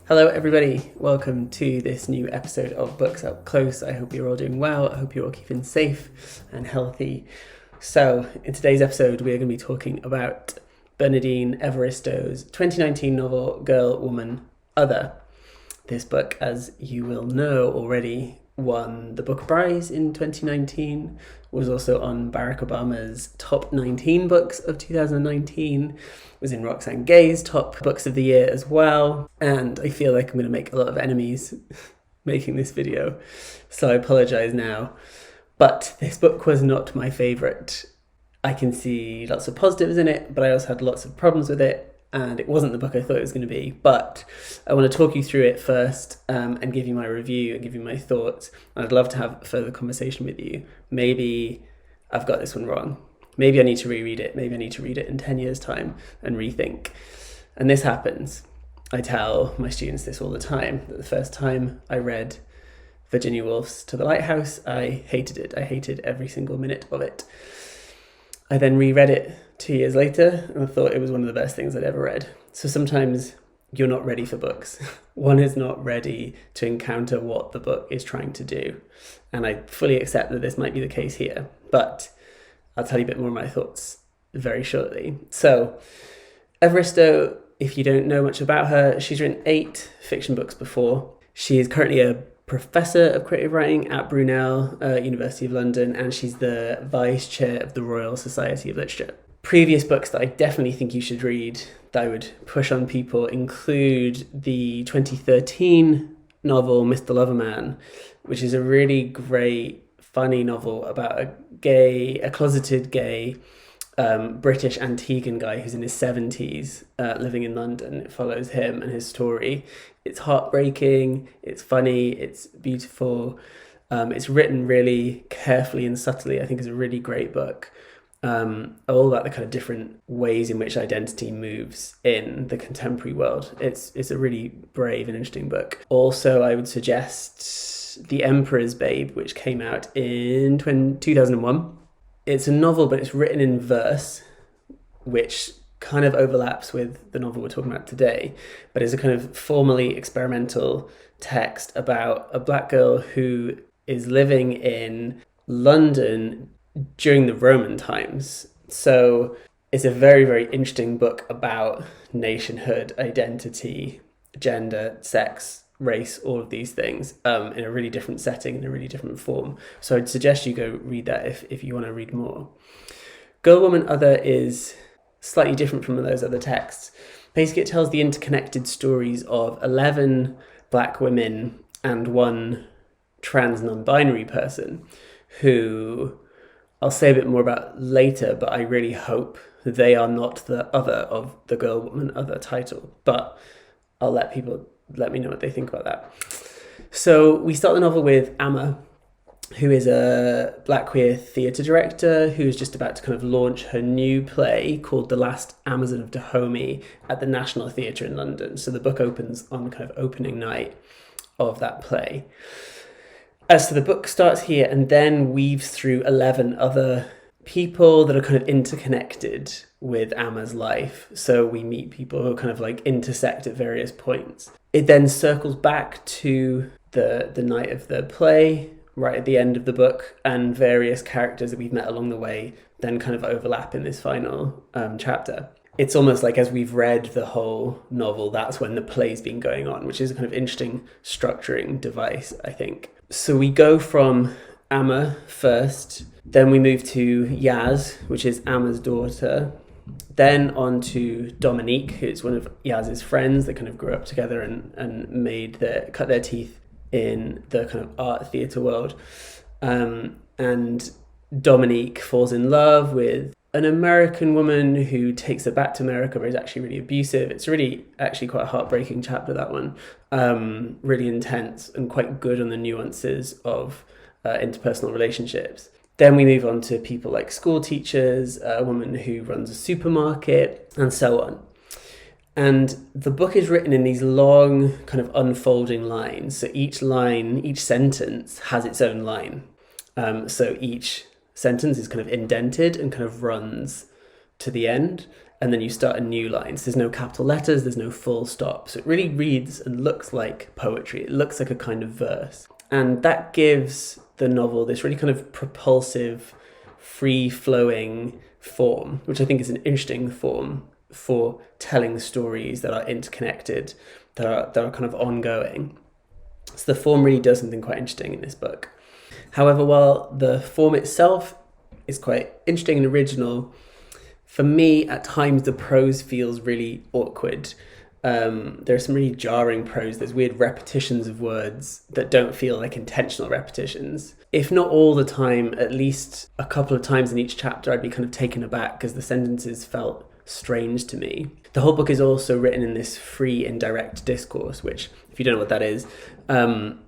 Hello everybody, welcome to this new episode of Books Up Close. I hope you're all doing well, I hope you're all keeping safe and healthy. So, in today's episode we are going to be talking about Bernardine Evaristo's 2019 novel Girl, Woman, Other. This book, as you will know already, won the Booker Prize in 2019, was also on Barack Obama's top 19 books of 2019, was in Roxane Gay's top books of the year as well, and I feel like I'm going to make a lot of enemies making this video, so I apologise now. But this book was not my favourite. I can see lots of positives in it, but I also had lots of problems with it, and it wasn't the book I thought it was going to be. But I want to talk you through it first and give you my review and give you my thoughts. And I'd love to have a further conversation with you. Maybe I've got this one wrong. Maybe I need to reread it. Maybe I need to read it in 10 years' time and rethink. And this happens. I tell my students this all the time, that the first time I read Virginia Woolf's To the Lighthouse, I hated it. I hated every single minute of it. I then reread it 2 years later and I thought it was one of the best things I'd ever read. So sometimes you're not ready for books. One is not ready to encounter what the book is trying to do. And I fully accept that this might be the case here, but I'll tell you a bit more of my thoughts very shortly. So Evaristo, if you don't know much about her, she's written 8 fiction books before. She is currently a professor of creative writing at Brunel, University of London, and she's the vice chair of the Royal Society of Literature. Previous books that I definitely think you should read that I would push on people include the 2013 novel Mr. Loverman, which is a really great, funny novel about a closeted gay British Antiguan guy who's in his 70s living in London. It follows him and his story. It's heartbreaking, it's funny, it's beautiful. It's written really carefully and subtly. I think it's a really great book. All about the kind of different ways in which identity moves in the contemporary world. It's a really brave and interesting book. Also, I would suggest The Emperor's Babe, which came out in 2001. It's a novel, but it's written in verse, which kind of overlaps with the novel we're talking about today, but is a kind of formally experimental text about a black girl who is living in London during the Roman times. So it's a very, very interesting book about nationhood, identity, gender, sex, race, all of these things in a really different setting, in a really different form. So I'd suggest you go read that if you want to read more. Girl, Woman, Other is slightly different from those other texts. Basically, it tells the interconnected stories of 11 black women and one trans non-binary person who I'll say a bit more about later, but I really hope they are not the other of the Girl, Woman, Other title. But I'll let people let me know what they think about that. So we start the novel with Amma, who is a black queer theatre director who's just about to kind of launch her new play called The Last Amazon of Dahomey at the National Theatre in London. So the book opens on kind of opening night of that play. So the book starts here and then weaves through 11 other people that are kind of interconnected with Amma's life. So we meet people who kind of like intersect at various points. It then circles back to the night of the play, right at the end of the book, and various characters that we've met along the way then kind of overlap in this final chapter. It's almost like as we've read the whole novel, that's when the play's been going on, which is a kind of interesting structuring device, I think. So we go from Amma first, then we move to Yaz, which is Amma's daughter, then on to Dominique, who's one of Yaz's friends that kind of grew up together and cut their teeth in the kind of art theatre world. And Dominique falls in love with an American woman who takes her back to America but is actually really abusive. It's really actually quite a heartbreaking chapter, that one. Really intense and quite good on the nuances of interpersonal relationships. Then we move on to people like school teachers, a woman who runs a supermarket, and so on. And the book is written in these long kind of unfolding lines. So each sentence has its own line. So each sentence is kind of indented and kind of runs to the end. and then you start a new line. So there's no capital letters, there's no full stop. So it really reads and looks like poetry. It looks like a kind of verse. And that gives the novel this really kind of propulsive, free-flowing form, which I think is an interesting form for telling stories that are interconnected, that are kind of ongoing. So the form really does something quite interesting in this book. However, while the form itself is quite interesting and original, for me, at times the prose feels really awkward. There's some really jarring prose. There's weird repetitions of words that don't feel like intentional repetitions. If not all the time, at least a couple of times in each chapter, I'd be kind of taken aback because the sentences felt strange to me. The whole book is also written in this free indirect discourse, which, if you don't know what that is,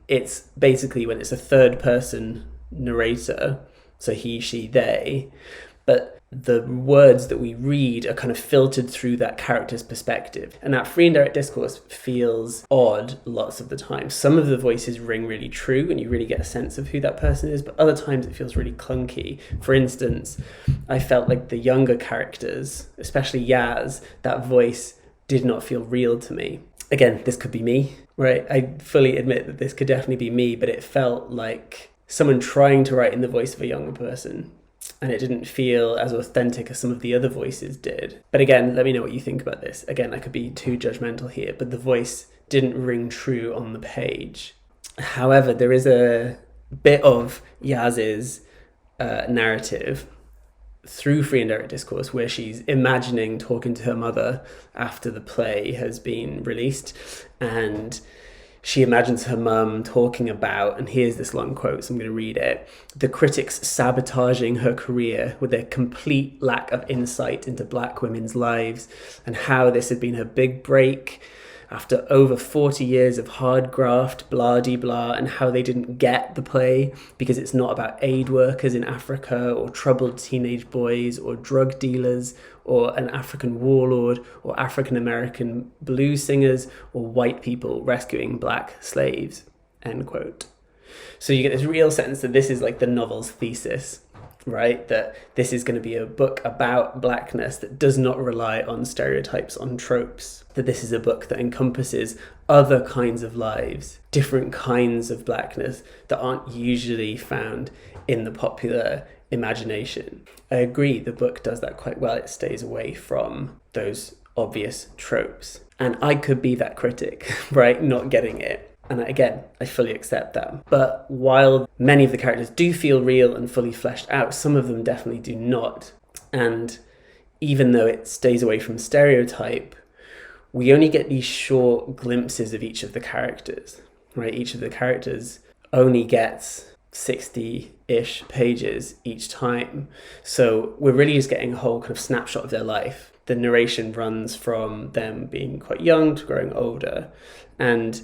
it's basically when it's a third person narrator, so he, she, they, but the words that we read are kind of filtered through that character's perspective. And that free indirect discourse feels odd lots of the time. Some of the voices ring really true and you really get a sense of who that person is, but other times it feels really clunky. For instance, I felt like the younger characters, especially Yaz, that voice did not feel real to me. Again, this could be me, right? I fully admit that this could definitely be me, but it felt like someone trying to write in the voice of a younger person. And it didn't feel as authentic as some of the other voices did. But again, let me know what you think about this. Again, I could be too judgmental here, but the voice didn't ring true on the page. However, there is a bit of Yaz's narrative through free and direct discourse where she's imagining talking to her mother after the play has been released, and she imagines her mum talking about, and here's this long quote, so I'm going to read it, the critics sabotaging her career with their complete lack of insight into black women's lives, and how this had been her big break after over 40 years of hard graft, blah-de-blah, and how they didn't get the play because it's not about aid workers in Africa or troubled teenage boys or drug dealers or an African warlord or African-American blues singers or white people rescuing black slaves, end quote. So you get this real sense that this is like the novel's thesis, right? That this is going to be a book about blackness that does not rely on stereotypes, on tropes. That this is a book that encompasses other kinds of lives, different kinds of blackness that aren't usually found in the popular imagination. I agree, the book does that quite well. It stays away from those obvious tropes. And I could be that critic, right? Not getting it. And again, I fully accept that. But while many of the characters do feel real and fully fleshed out, some of them definitely do not. And even though it stays away from stereotype, we only get these short glimpses of each of the characters, right? Each of the characters only gets 60-ish pages each time. So we're really just getting a whole kind of snapshot of their life. The narration runs from them being quite young to growing older. And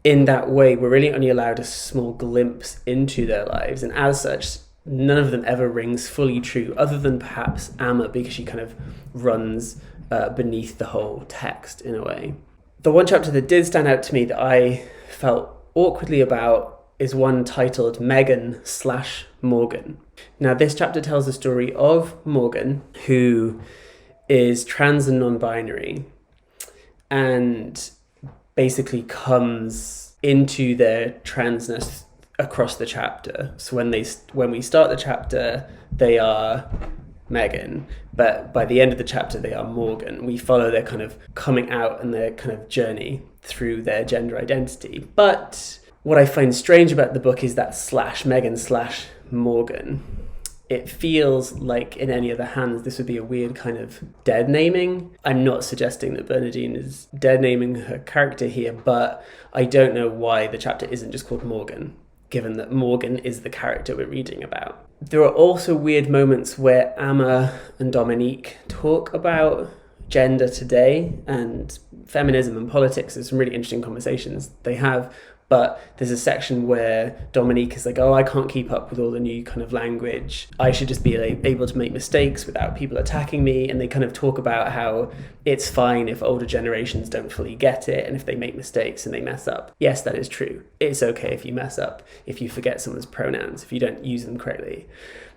in that way, we're really only allowed a small glimpse into their lives. And as such, none of them ever rings fully true, other than perhaps Amma, because she kind of runs beneath the whole text in a way. The one chapter that did stand out to me that I felt awkwardly about is one titled Megan/Morgan. Now, this chapter tells the story of Morgan, who is trans and non-binary, and basically comes into their transness across the chapter. So when we start the chapter, they are Megan, but by the end of the chapter, they are Morgan. We follow their kind of coming out and their kind of journey through their gender identity. But what I find strange about the book is that /Megan/Morgan. It feels like in any other hands, this would be a weird kind of dead naming. I'm not suggesting that Bernardine is dead naming her character here, but I don't know why the chapter isn't just called Morgan, given that Morgan is the character we're reading about. There are also weird moments where Amma and Dominique talk about gender today and feminism and politics. There's some really interesting conversations they have. But there's a section where Dominique is like, oh, I can't keep up with all the new kind of language. I should just be able to make mistakes without people attacking me. And they kind of talk about how it's fine if older generations don't fully get it and if they make mistakes and they mess up. Yes, that is true. It's okay if you mess up, if you forget someone's pronouns, if you don't use them correctly.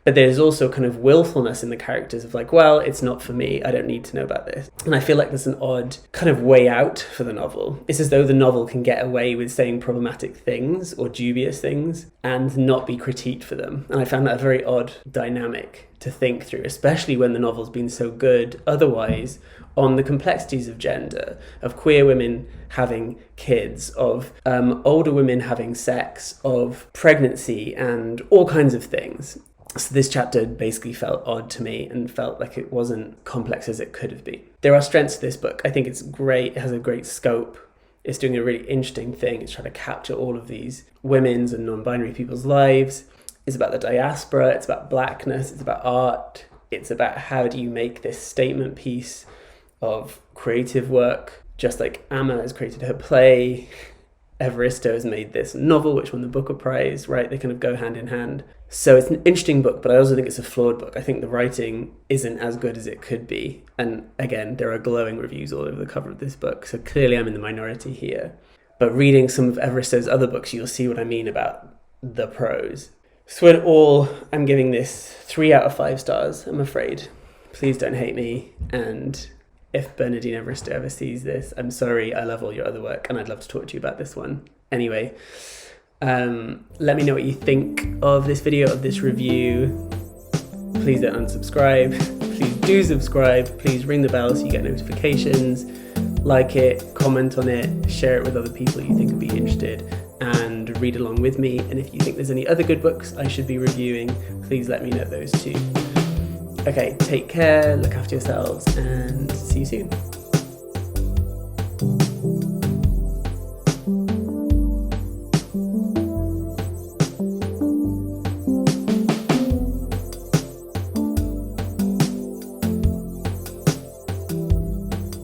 But there's also kind of willfulness in the characters of like, well, it's not for me, I don't need to know about this. And I feel like there's an odd kind of way out for the novel. It's as though the novel can get away with saying problematic things or dubious things and not be critiqued for them. And I found that a very odd dynamic to think through, especially when the novel's been so good otherwise on the complexities of gender, of queer women having kids, of older women having sex, of pregnancy, and all kinds of things. So this chapter basically felt odd to me and felt like it wasn't complex as it could have been. There are strengths to this book. I think it's great. It has a great scope. It's doing a really interesting thing. It's trying to capture all of these women's and non-binary people's lives. It's about the diaspora. It's about blackness. It's about art. It's about how do you make this statement piece of creative work, just like Amma has created her play. Evaristo has made this novel, which won the Booker Prize, right? They kind of go hand in hand. So it's an interesting book, but I also think it's a flawed book. I think the writing isn't as good as it could be. And again, there are glowing reviews all over the cover of this book, so clearly I'm in the minority here. But reading some of Evaristo's other books, you'll see what I mean about the prose. So in all, I'm giving this 3 out of 5 stars, I'm afraid. Please don't hate me, and if Bernardine Evaristo ever sees this, I'm sorry, I love all your other work and I'd love to talk to you about this one. Anyway, let me know what you think of this video, of this review. Please don't unsubscribe. Please do subscribe. Please ring the bell so you get notifications. Like it, comment on it, share it with other people you think would be interested, and read along with me. And if you think there's any other good books I should be reviewing, please let me know those too. Okay, take care, look after yourselves, and see you soon.